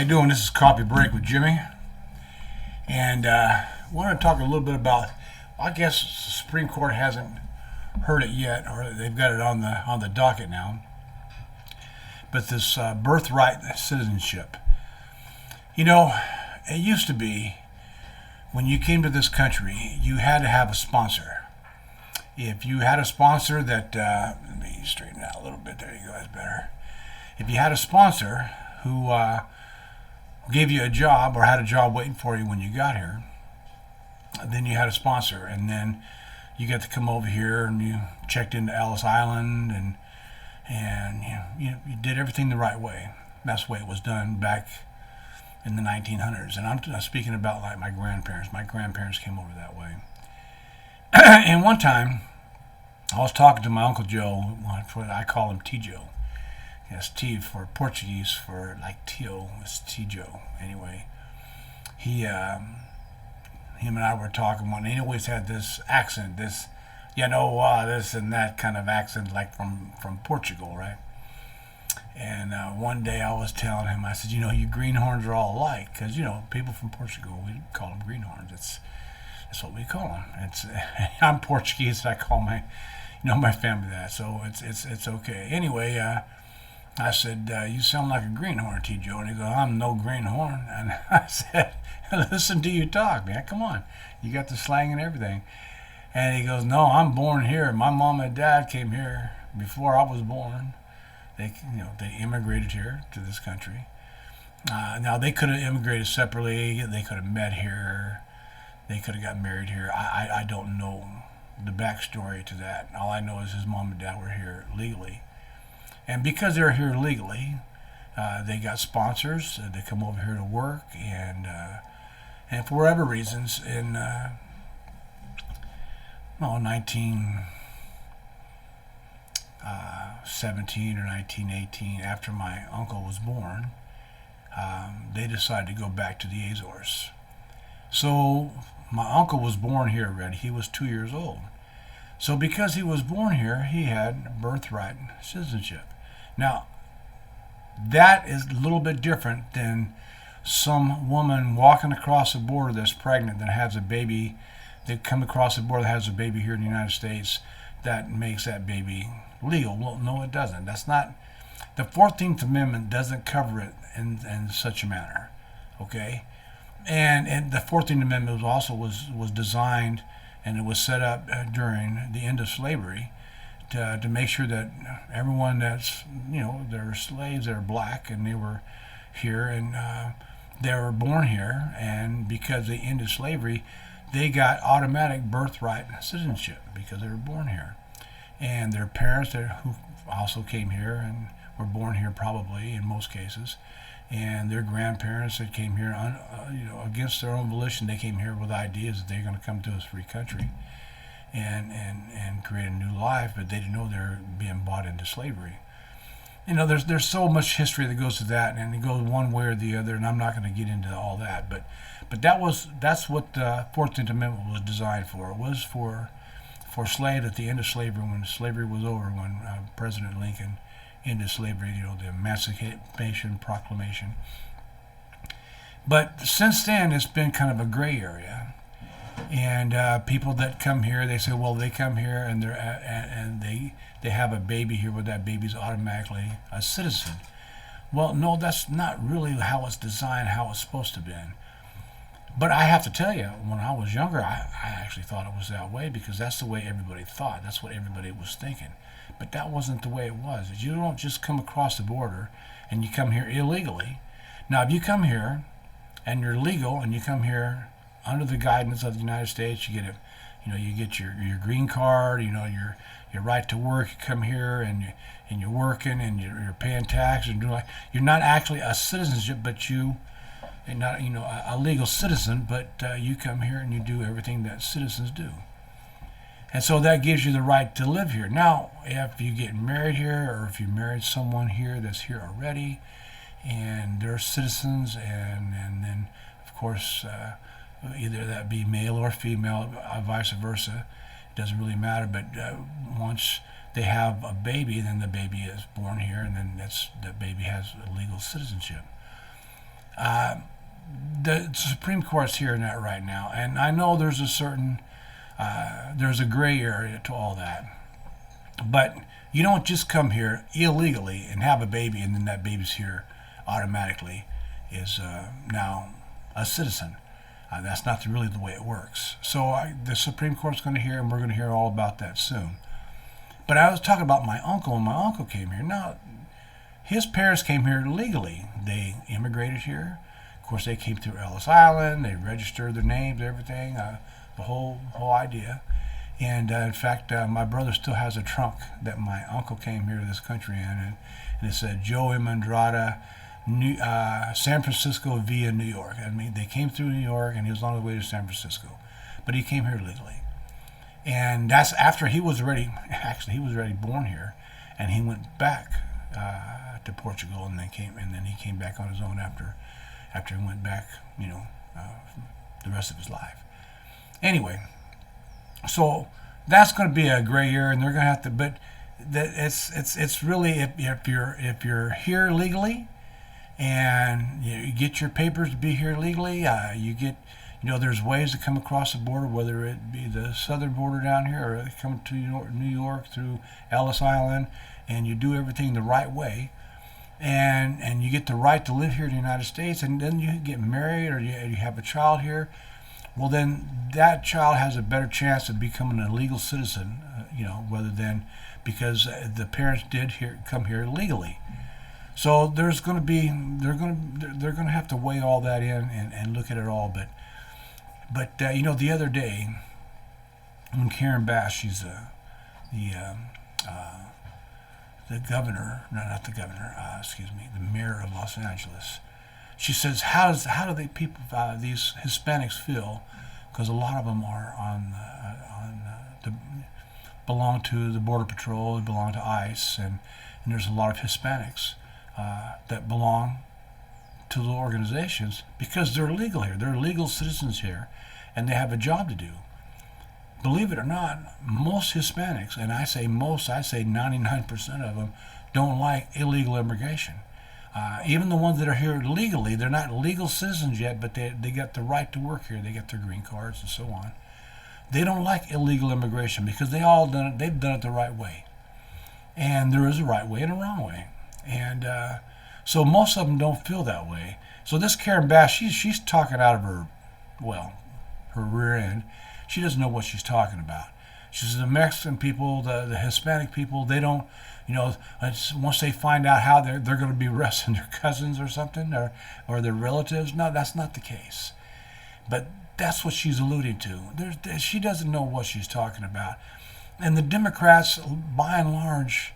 you doing? This is Coffee Break with Jimmy, and want to talk a little bit about. I guess the Supreme Court hasn't heard it yet, or they've got it on the docket now. But this birthright citizenship. You know, it used to be when you came to this country, you had to have a sponsor. If you had a sponsor that, let me straighten out a little bit. There you go. That's better. If you had a sponsor who gave you a job or had a job waiting for you when you got here, then you had a sponsor, and then you got to come over here and you checked into Ellis Island, and you did everything the right way. That's the way it was done back in the 1900s. And I'm speaking about like my grandparents. My grandparents came over that way. And one time, I was talking to my Uncle Joe. I call him T-Joe. Yes, T for Portuguese for like Tio. It's T-Joe. Anyway, him and I were talking one. He always had this accent, this and that kind of accent, like from Portugal, right? And one day I was telling him, I said, you greenhorns are all alike, because people from Portugal, we call them greenhorns. That's what we call them. I'm Portuguese, and I call my family that, so it's okay. Anyway, I said, you sound like a greenhorn, T-Joe. And he goes, I'm no greenhorn. And I said, listen to you talk, man. Come on. You got the slang and everything. And he goes, no, I'm born here. My mom and dad came here before I was born. They immigrated here to this country. Now, they could have immigrated separately. They could have met here. They could have got married here. I don't know the backstory to that. All I know is his mom and dad were here legally. And because they're here legally, they got sponsors. They come over here to work, and for whatever reasons, in 1917 or 1918, after my uncle was born, they decided to go back to the Azores. So my uncle was born here already. He was 2 years old. So because he was born here, he had birthright citizenship. Now, that is a little bit different than some woman walking across the border that's pregnant, that has a baby, that come across the border that has a baby here in the United States, that makes that baby legal. Well, no, it doesn't. That's not, the 14th Amendment doesn't cover it in such a manner, okay? And the 14th Amendment was designed, and it was set up during the end of slavery to make sure that everyone that's, there were slaves that are black, and they were here, and they were born here, and because they ended slavery, they got automatic birthright citizenship because they were born here. And their parents who also came here and were born here probably in most cases, and their grandparents that came here against their own volition, they came here with ideas that they're going to come to this free country and create a new life, but they didn't know they were being bought into slavery. There's so much history that goes to that, and it goes one way or the other, and I'm not going to get into all that, but that's what the 14th Amendment was designed for. It was for slaves at the end of slavery, when slavery was over, when President Lincoln ended slavery, the Emancipation Proclamation. But since then, it's been kind of a gray area. And people that come here, they say, well, they come here and they have a baby here, where that baby's automatically a citizen. Well, no, that's not really how it's designed, how it's supposed to be. But I have to tell you, when I was younger, I actually thought it was that way, because that's the way everybody thought. That's what everybody was thinking. But that wasn't the way it was. You don't just come across the border and you come here illegally. Now, if you come here and you're legal, and you come here under the guidance of the United States, you get your green card, your right to work. You come here and you're working, and you're paying taxes and you're not actually a citizenship, but you're not a legal citizen, but you come here and you do everything that citizens do. And so that gives you the right to live here. Now, if you get married here, or if you married someone here that's here already, and they're citizens, and then, of course, either that be male or female, vice versa, it doesn't really matter. But once they have a baby, then the baby is born here, and then the baby has a legal citizenship. The Supreme Court's hearing that right now, and I know there's a certain there's a gray area to all that, but you don't just come here illegally and have a baby, and then that baby's here automatically is now a citizen. That's not really the way it works. So the Supreme Court's going to hear, and we're going to hear all about that soon. But I was talking about my uncle, and my uncle came here. Now, his parents came here legally. They immigrated here. Of course, they came through Ellis Island. They registered their names, everything, the whole idea. And in fact, my brother still has a trunk that my uncle came here to this country in, and it said Joe M. Andrada, San Francisco via New York. I mean, they came through New York, and he was on his way to San Francisco, but he came here legally. And that's after he was already born here, and he went back to Portugal, and then he came back on his own after he went back, the rest of his life. Anyway, so that's going to be a gray area, and they're going to have to. But it's really if you're here legally, and you get your papers to be here legally, you get. There's ways to come across the border, whether it be the southern border down here or come to New York through Ellis Island, and you do everything the right way, and you get the right to live here in the United States, and then you get married or you have a child here. Well, then that child has a better chance of becoming a legal citizen, rather than because the parents did come here legally. So there's going to be they're going to have to weigh all that in and look at it all, but. But the other day, when Karen Bass, she's the governor, no, not the governor, the mayor of Los Angeles. She says, how do these Hispanics feel? Because a lot of them are belong to the Border Patrol, they belong to ICE, and there's a lot of Hispanics that belong to the organizations because they're legal here. They're legal citizens here, and they have a job to do. Believe it or not, most Hispanics, and I say most, I say 99% of them, don't like illegal immigration. Even the ones that are here legally, they're not legal citizens yet, but they got the right to work here. They get their green cards and so on. They don't like illegal immigration because they've done it the right way. And there is a right way and a wrong way. And so most of them don't feel that way. So this Karen Bass, she's talking out of her rear end. She doesn't know what she's talking about. She says the Mexican people, the Hispanic people, they don't, once they find out how they're going to be arresting their cousins or something, or their relatives. No, that's not the case. But that's what she's alluding to. She doesn't know what she's talking about. And the Democrats, by and large,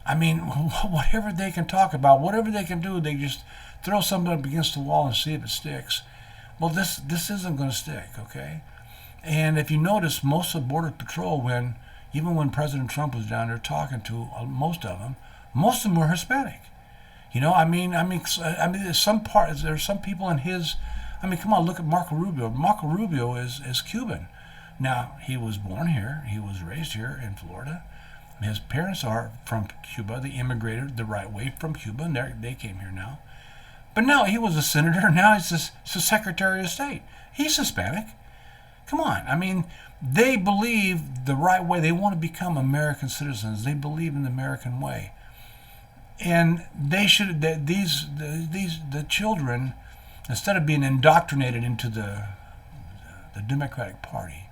I mean, whatever they can talk about, whatever they can do, they just throw something up against the wall and see if it sticks. Well, this isn't going to stick, okay? And if you notice, most of Border Patrol, even when President Trump was down there talking to most of them were Hispanic. There's some people in his. Come on, look at Marco Rubio. Marco Rubio is Cuban. Now, he was born here. He was raised here in Florida. His parents are from Cuba. They immigrated the right way from Cuba, and they came here now. But now he was a senator. Now he's a Secretary of State. He's Hispanic. Come on. They believe the right way. They want to become American citizens. They believe in the American way. And they should, the children, instead of being indoctrinated into the Democratic Party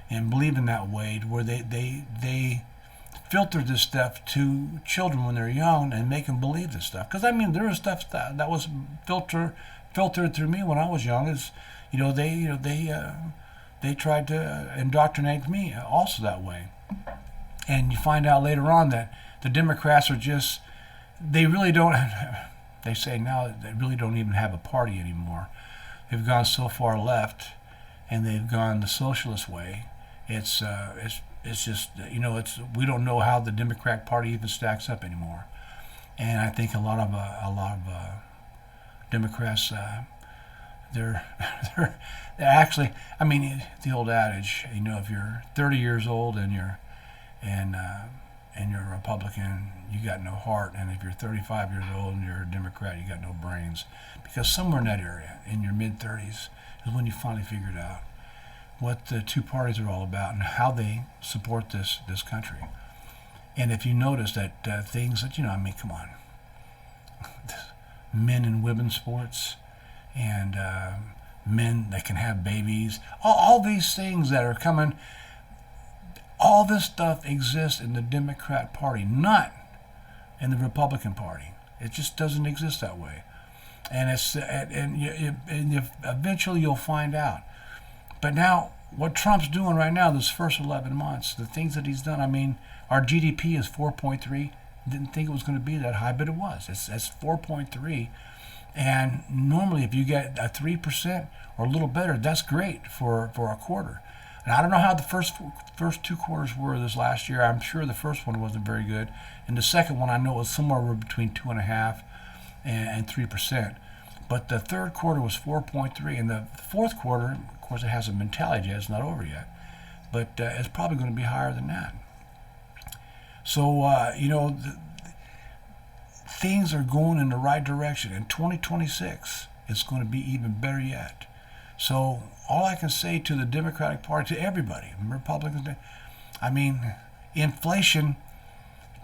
and believe in that way, where they filter this stuff to children when they're young and make them believe this stuff. Because there was stuff that was filtered through me when I was young. They tried to indoctrinate me also that way. And you find out later on that the Democrats are just, they really don't, they say now that they really don't even have a party anymore. They've gone so far left and they've gone the socialist way. It's just, we don't know how the Democratic Party even stacks up anymore. And I think a lot of Democrats, they're actually, the old adage, if you're 30 years old and and you're a Republican, you got no heart. And if you're 35 years old and you're a Democrat, you got no brains. Because somewhere in that area, in your mid-30s, is when you finally figured out what the two parties are all about and how they support this country. And if you notice that things that, I mean, come on, men and women's sports, and men that can have babies, all these things that are coming, all this stuff exists in the Democrat Party, not in the Republican Party. It just doesn't exist that way. And eventually you'll find out. But now, what Trump's doing right now, this first 11 months, the things that he's done, I mean, our GDP is 4.3. Didn't think it was going to be that high, but it was. It's 4.3. And normally, if you get a 3% or a little better, that's great for a quarter. And I don't know how the first two quarters were this last year. I'm sure the first one wasn't very good. And the second one, I know, was somewhere between 2.5% and 3%. But the third quarter was 4.3. And the fourth quarter, of course, it has a mentality yet. It's not over yet. But it's probably going to be higher than that. So, things are going in the right direction. In 2026, it's going to be even better yet. So all I can say to the Democratic Party, to everybody, Republicans, I mean, inflation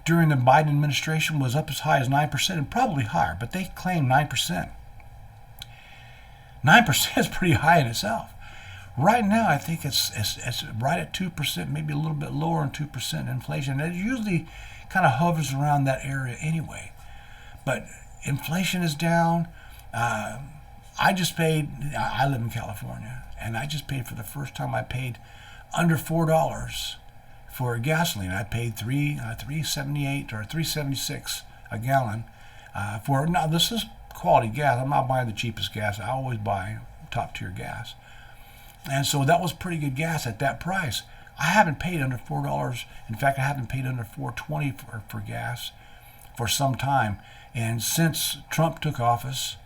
during the Biden administration was up as high as 9% and probably higher, but they claim 9%. 9% is pretty high in itself. Right now, I think it's right at 2%, maybe a little bit lower than 2% inflation. It usually kind of hovers around that area anyway. But inflation is down. I live in California, and I just paid for the first time. I paid under $4 for gasoline. I paid $3.78 or $3.76 a gallon for. Now this is quality gas. I'm not buying the cheapest gas. I always buy top tier gas, and so that was pretty good gas at that price. I haven't paid under $4. In fact, I haven't paid under $4.20 for gas for some time. And since Trump took office,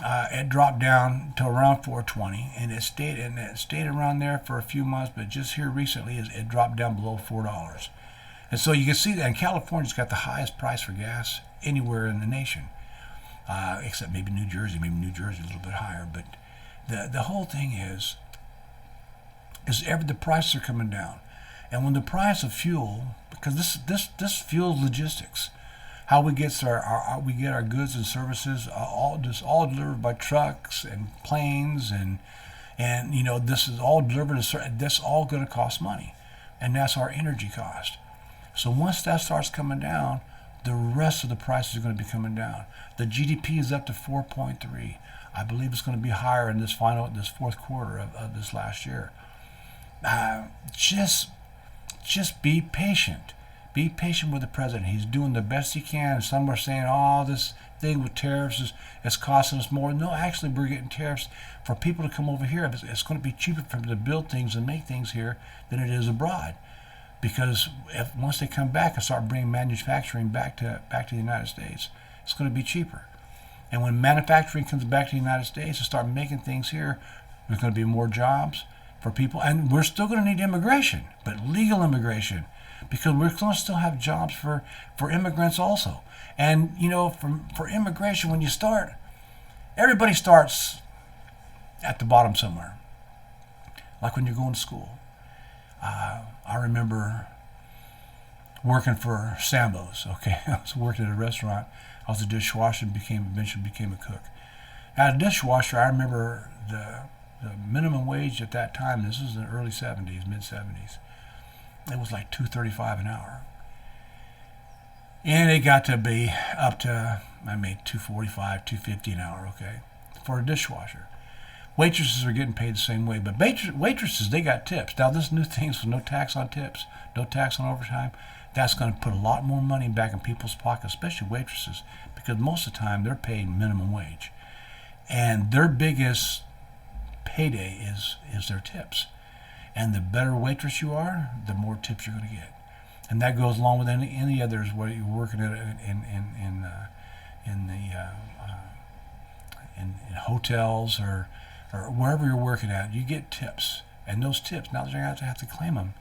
it dropped down to around $4.20, and it stayed around there for a few months. But just here recently, it dropped down below $4. And so you can see that. And California's got the highest price for gas anywhere in the nation, except maybe New Jersey. Maybe New Jersey a little bit higher. But the whole thing is the prices are coming down, and when the price of fuel, because this fuels logistics. How we get our goods and services all delivered by trucks and planes, and this is all delivered. That's all going to cost money, and that's our energy cost. So once that starts coming down, the rest of the prices are going to be coming down. The GDP is up to 4.3. I believe it's going to be higher in this fourth quarter of this last year. Just be patient. Be patient with the president. He's doing the best he can. Some are saying, this thing with tariffs is costing us more. No, actually, we're getting tariffs for people to come over here. It's going to be cheaper for them to build things and make things here than it is abroad. Because once they come back and start bringing manufacturing back to the United States, it's going to be cheaper. And when manufacturing comes back to the United States and start making things here, there's going to be more jobs for people. And we're still going to need immigration, but legal immigration. Because we're going to still have jobs for immigrants also. And, for immigration, when you start, everybody starts at the bottom somewhere. Like when you're going to school. I remember working for Sambo's, okay? I was working at a restaurant. I was a dishwasher and eventually became a cook. At a dishwasher, I remember the minimum wage at that time, this was in the early 70s, mid-70s. It was like $2.35 an hour. And it got to be up to, I made $2.45, $2.50 an hour, okay, for a dishwasher. Waitresses are getting paid the same way, but waitresses, they got tips. Now, this new thing is no tax on tips, no tax on overtime. That's going to put a lot more money back in people's pockets, especially waitresses, because most of the time they're paid minimum wage. And their biggest payday is their tips. And the better waitress you are, the more tips you're going to get. And that goes along with any others, whether you're working at in hotels or wherever you're working at, you get tips. And those tips, now they're going to have to claim them,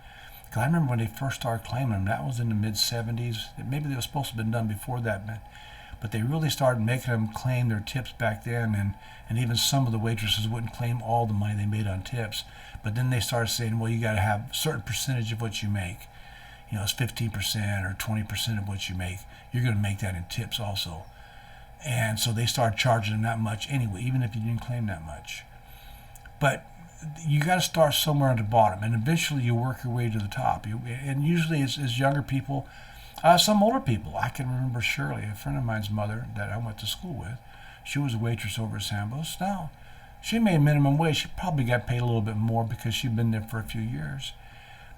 Because I remember when they first started claiming them, that was in the mid-70s. Maybe they were supposed to have been done before that, but they really started making them claim their tips back then, and even some of the waitresses wouldn't claim all the money they made on tips. But then they started saying, well, you got to have a certain percentage of what you make. You know, it's 15% or 20% of what you make. You're going to make that in tips also. And so they started charging them that much anyway, even if you didn't claim that much. But you got to start somewhere at the bottom, and eventually you work your way to the top. And usually it's younger people, some older people. I can remember Shirley, a friend of mine's mother that I went to school with. She was a waitress over at Sambo's. Now, she made minimum wage. She probably got paid a little bit more because she'd been there for a few years.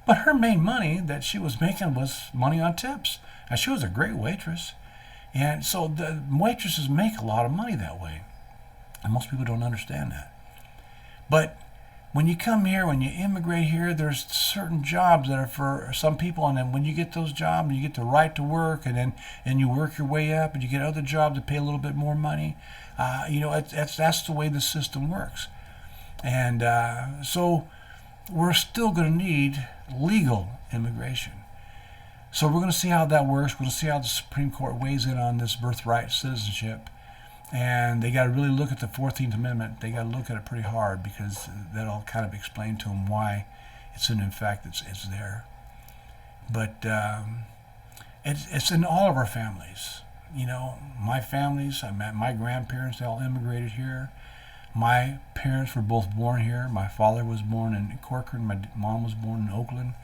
But her main money that she was making was money on tips. And she was a great waitress. And so the waitresses make a lot of money that way. And most people don't understand that. But when you come here, when you immigrate here, there's certain jobs that are for some people, and then when you get those jobs, you get the right to work, and you work your way up, and you get other jobs that pay a little bit more money. That's the way the system works. And so we're still going to need legal immigration. So we're going to see how that works. We're going to see how the Supreme Court weighs in on this birthright citizenship. And they got to really look at the 14th Amendment. They got to look at it pretty hard, because that'll kind of explain to them why it's in fact it's there. But it's in all of our families. You know, my families, my grandparents, they all immigrated here. My parents were both born here. My father was born in Corcoran. My mom was born in Oakland.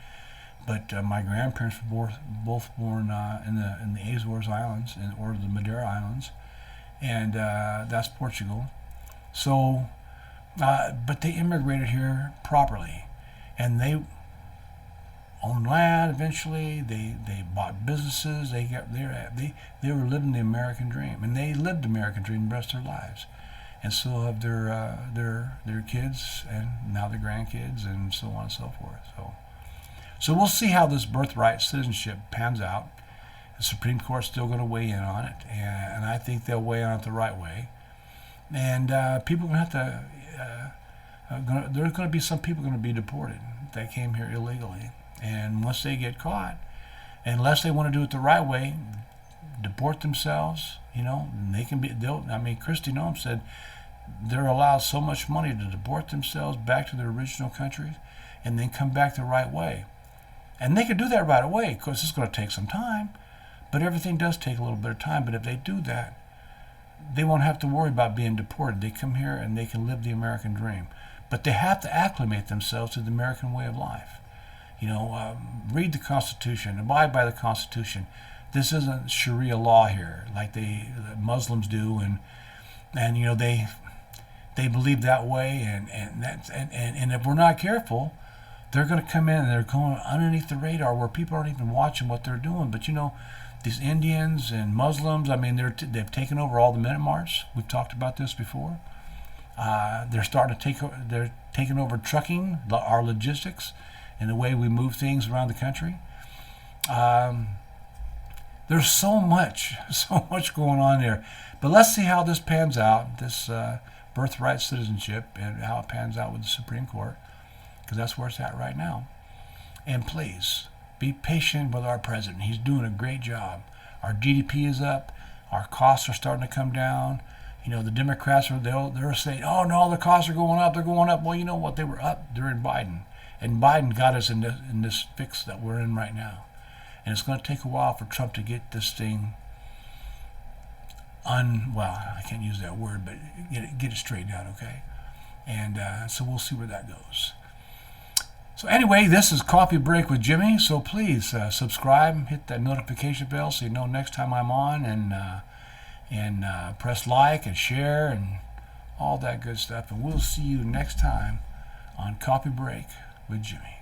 But my grandparents were both born in the Azores Islands, or the Madeira Islands. And that's Portugal. So, but they immigrated here properly, and they owned land eventually. They bought businesses. They were living the American dream, and they lived the American dream the rest of their lives, and so have their kids, and now their grandkids, and so on and so forth. So we'll see how this birthright citizenship pans out. The Supreme Court's still going to weigh in on it, and I think they'll weigh on it the right way. And people are going to have to, there's going to be some people going to be deported that came here illegally. And once they get caught, unless they want to do it the right way, deport themselves, and they can be, Kristi Noem said they're allowed so much money to deport themselves back to their original countries and then come back the right way. And they could do that right away. Of course, it's going to take some time. But everything does take a little bit of time. But if they do that, they won't have to worry about being deported. They come here and they can live the American dream. But they have to acclimate themselves to the American way of life. Read the Constitution, abide by the Constitution. This isn't Sharia law here like the Muslims do, and they believe that way. And if we're not careful, they're going to come in and they're going underneath the radar where people aren't even watching what they're doing. But these Indians and Muslims, they've taken over all the minute marts. We've talked about this before. They're taking over trucking, our logistics, and the way we move things around the country. There's so much going on there. But let's see how this pans out, this birthright citizenship, and how it pans out with the Supreme Court, because that's where it's at right now. And please, be patient with our president. He's doing a great job. Our GDP is up. Our costs are starting to come down. The Democrats they're saying, oh no, the costs are going up. They're going up. Well, you know what? They were up during Biden, and Biden got us in this fix that we're in right now. And it's going to take a while for Trump to get this thing I can't use that word, but get it straightened out, okay? And so we'll see where that goes. So anyway, this is Coffee Break with Jimmy. So please subscribe, hit that notification bell so you know next time I'm on, and press like and share and all that good stuff. And we'll see you next time on Coffee Break with Jimmy.